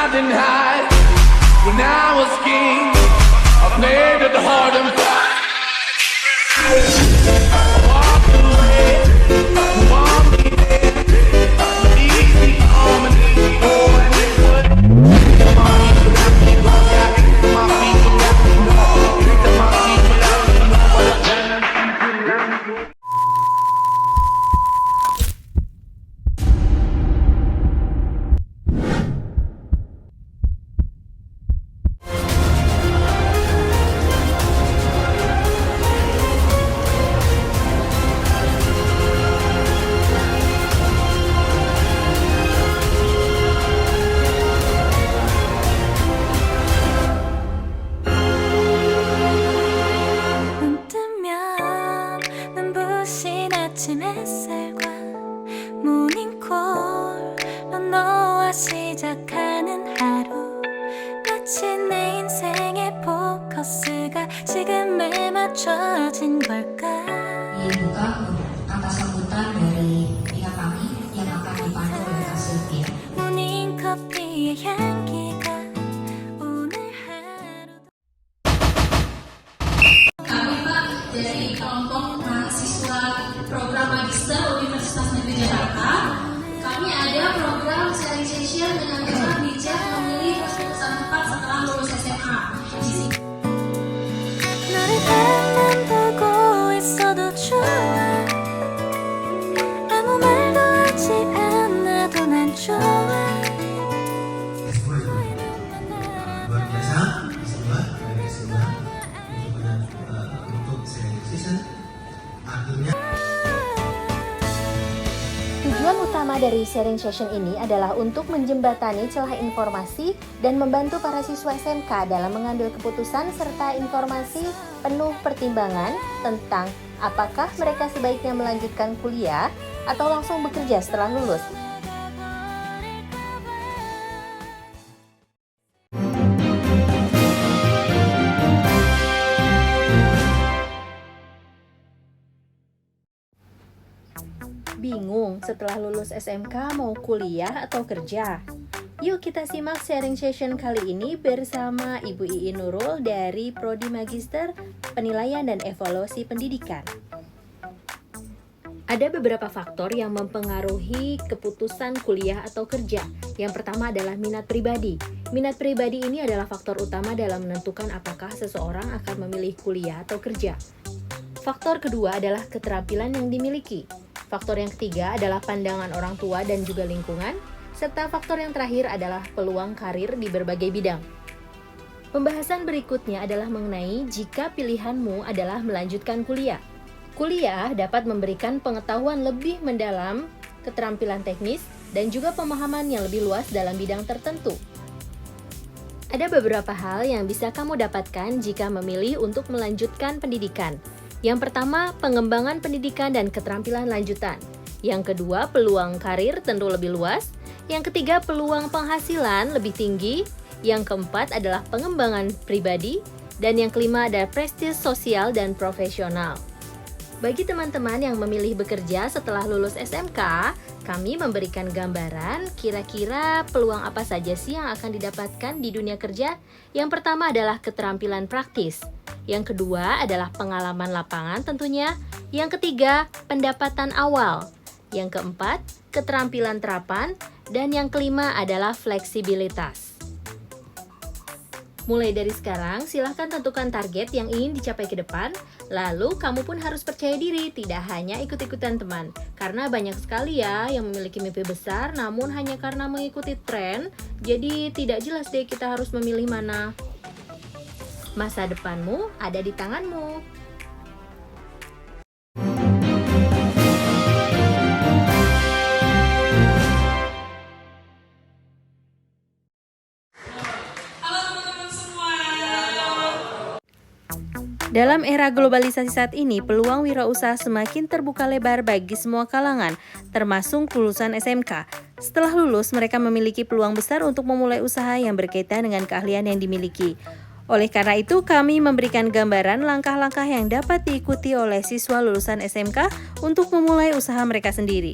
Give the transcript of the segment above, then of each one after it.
I didn't hide when I was king. I played it hard and fast. I walked away, walked me there. Easy on me, oh, and it would. Come on, you got me, go, got me. My feet, you got me, no. Pick up my feet, you got me, no. But I can't keep it. 아침 햇살과 모닝콜로 너와 시작하는 하루 마치 내 인생의 포커스가 지금에 맞춰진 걸까. Dibuka atas sambutan dari pihak kami yang akan dipandu oleh Kak Sylvia. 모닝커피의 향기가 오늘 하루도 Kami Pak dari kelompok mahasiswa program Magister Universitas Negeri Jakarta. Kami ada program sharing session dengan tema bijak memilih keputusan tepat setelah lulus SMA. Di sini 너를 바라만 보고 있어도 좋아 아무 말도 하지 않아도 난 좋아 luar biasa semua dari semua untuk sharing session akhirnya. Tujuan utama dari sharing session ini adalah untuk menjembatani celah informasi dan membantu para siswa SMK dalam mengambil keputusan serta informasi penuh pertimbangan tentang apakah mereka sebaiknya melanjutkan kuliah atau langsung bekerja setelah lulus. Bingung setelah lulus SMK mau kuliah atau kerja? Yuk kita simak sharing session kali ini bersama Ibu Iin Nurul dari Prodi Magister Penilaian dan Evaluasi Pendidikan. Ada beberapa faktor yang mempengaruhi keputusan kuliah atau kerja. Yang pertama adalah minat pribadi. Minat pribadi ini adalah faktor utama dalam menentukan apakah seseorang akan memilih kuliah atau kerja. Faktor kedua adalah keterampilan yang dimiliki. Faktor yang ketiga adalah pandangan orang tua dan juga lingkungan, serta faktor yang terakhir adalah peluang karir di berbagai bidang. Pembahasan berikutnya adalah mengenai jika pilihanmu adalah melanjutkan kuliah. Kuliah dapat memberikan pengetahuan lebih mendalam, keterampilan teknis, dan juga pemahaman yang lebih luas dalam bidang tertentu. Ada beberapa hal yang bisa kamu dapatkan jika memilih untuk melanjutkan pendidikan. Yang pertama, pengembangan pendidikan dan keterampilan lanjutan. Yang kedua, peluang karir tentu lebih luas. Yang ketiga, peluang penghasilan lebih tinggi. Yang keempat adalah pengembangan pribadi. Dan yang kelima adalah prestis sosial dan profesional. Bagi teman-teman yang memilih bekerja setelah lulus SMK, kami memberikan gambaran kira-kira peluang apa saja sih yang akan didapatkan di dunia kerja. Yang pertama adalah keterampilan praktis. Yang kedua adalah pengalaman lapangan tentunya. Yang ketiga, pendapatan awal. Yang keempat, keterampilan terapan. Dan yang kelima adalah fleksibilitas. Mulai dari sekarang, silahkan tentukan target yang ingin dicapai ke depan. Lalu, kamu pun harus percaya diri, tidak hanya ikut-ikutan teman. Karena banyak sekali ya yang memiliki mimpi besar, namun hanya karena mengikuti tren, jadi tidak jelas deh kita harus memilih mana. Masa depanmu ada di tanganmu. Dalam era globalisasi saat ini, peluang wirausaha semakin terbuka lebar bagi semua kalangan, termasuk lulusan SMK. Setelah lulus, mereka memiliki peluang besar untuk memulai usaha yang berkaitan dengan keahlian yang dimiliki. Oleh karena itu, kami memberikan gambaran langkah-langkah yang dapat diikuti oleh siswa lulusan SMK untuk memulai usaha mereka sendiri.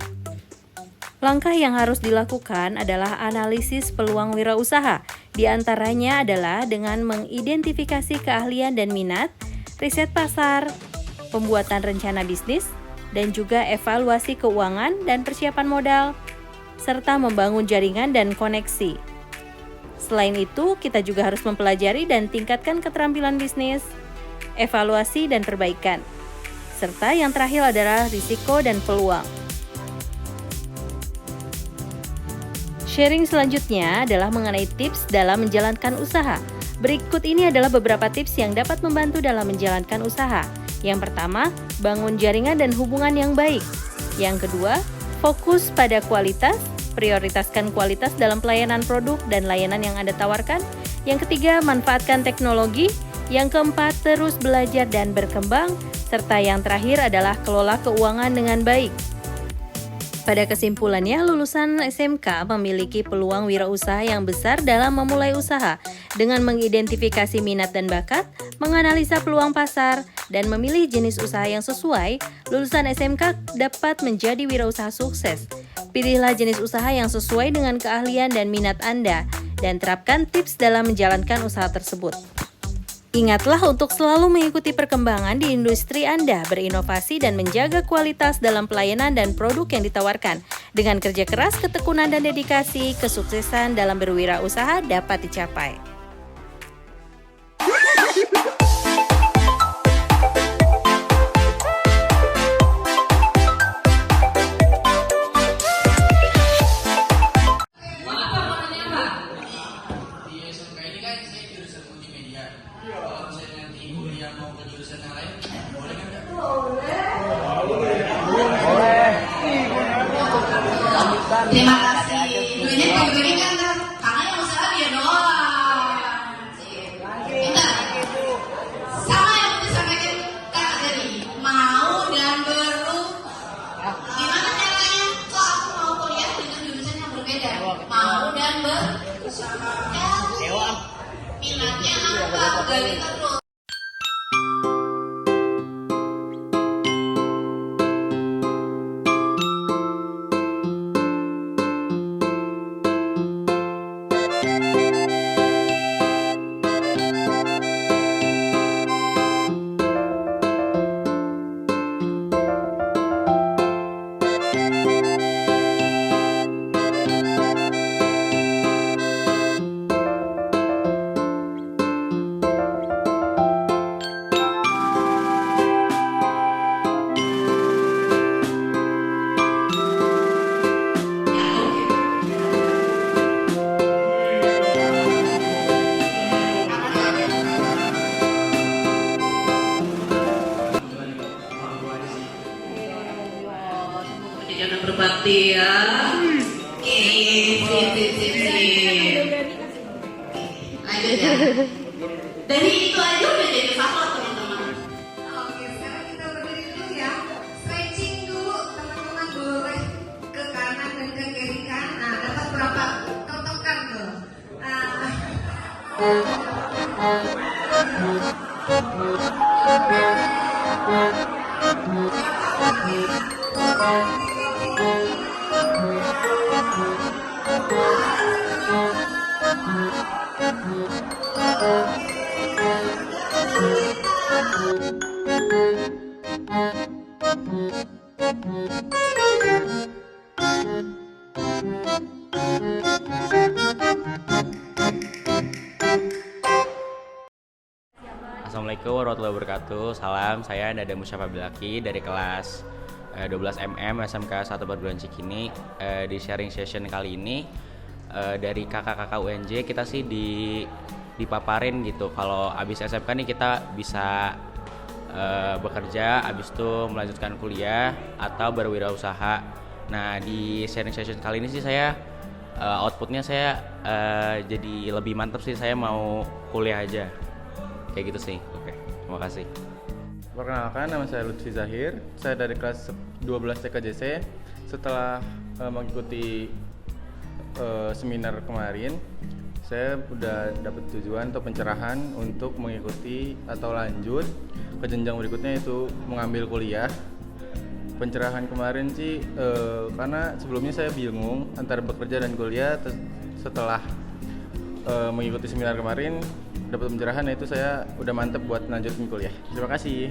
Langkah yang harus dilakukan adalah analisis peluang wirausaha. Di antaranya adalah dengan mengidentifikasi keahlian dan minat, riset pasar, pembuatan rencana bisnis, dan juga evaluasi keuangan dan persiapan modal, serta membangun jaringan dan koneksi. Selain itu, kita juga harus mempelajari dan tingkatkan keterampilan bisnis, evaluasi dan perbaikan, serta yang terakhir adalah risiko dan peluang. Sharing selanjutnya adalah mengenai tips dalam menjalankan usaha. Berikut ini adalah beberapa tips yang dapat membantu dalam menjalankan usaha. Yang pertama, bangun jaringan dan hubungan yang baik. Yang kedua, fokus pada kualitas, prioritaskan kualitas dalam pelayanan produk dan layanan yang Anda tawarkan. Yang ketiga, manfaatkan teknologi. Yang keempat, terus belajar dan berkembang. Serta yang terakhir adalah kelola keuangan dengan baik. Pada kesimpulannya, lulusan SMK memiliki peluang wirausaha yang besar dalam memulai usaha dengan mengidentifikasi minat dan bakat, menganalisa peluang pasar, dan memilih jenis usaha yang sesuai. Lulusan SMK dapat menjadi wirausaha sukses. Pilihlah jenis usaha yang sesuai dengan keahlian dan minat Anda, dan terapkan tips dalam menjalankan usaha tersebut. Ingatlah untuk selalu mengikuti perkembangan di industri Anda, berinovasi dan menjaga kualitas dalam pelayanan dan produk yang ditawarkan. Dengan kerja keras, ketekunan dan dedikasi, kesuksesan dalam berwirausaha dapat dicapai. Terima kasih. Duitnya bagi-bagi kan kan? Karena yang usaha dia doang. Bentar. Sama yang udah disampaikan Kak tadi. Mau dan gimana caranya? Kok aku mau kuliah dengan jurusan yang berbeda? Mau dan minatnya apa? Gali terus. Jangan berbakti ya. Sip. Lanjut ya. Dari itu aja udah jadi favorit teman-teman. Oke, sekarang kita berdiri dulu ya. Stretching dulu, teman-teman boleh ke kanan dan ke kiri kan. Nah, dapat berapa? Tontonkan tuh. Assalamualaikum warahmatullahi wabarakatuh. Salam, saya Nada Musyafa Bilaki dari kelas 12 MM SMK 1 Perguruan Cikini. Di sharing session kali ini dari kakak-kakak UNJ kita sih dipaparin gitu. Kalau abis SMK nih kita bisa bekerja, abis itu melanjutkan kuliah atau berwirausaha. Nah, di sharing session kali ini sih saya outputnya saya jadi lebih mantap sih. Saya mau kuliah aja kayak gitu sih. Oke, terima kasih. Perkenalkan, nama saya Lutfi Zahir. Saya dari kelas 12 TKJC. Setelah mengikuti seminar kemarin, saya udah dapat tujuan atau pencerahan untuk mengikuti atau lanjut ke jenjang berikutnya, yaitu mengambil kuliah. Pencerahan kemarin sih karena sebelumnya saya bingung antara bekerja dan kuliah. Setelah mengikuti seminar kemarin dapat pencerahan, itu saya udah mantep buat lanjutin kuliah. Terima kasih.